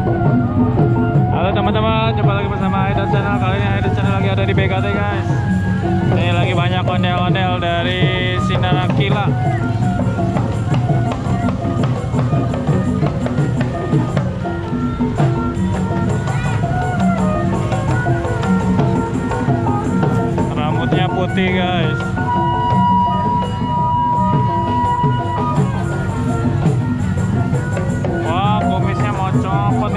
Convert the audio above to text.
Halo teman-teman, jumpa lagi bersama Aidot Channel. Kali ini Aidot Channel lagi ada di BKT guys. Ini lagi banyak ondel-ondel dari Sinaran Kila. Rambutnya putih guys. Wah, kumisnya mau copot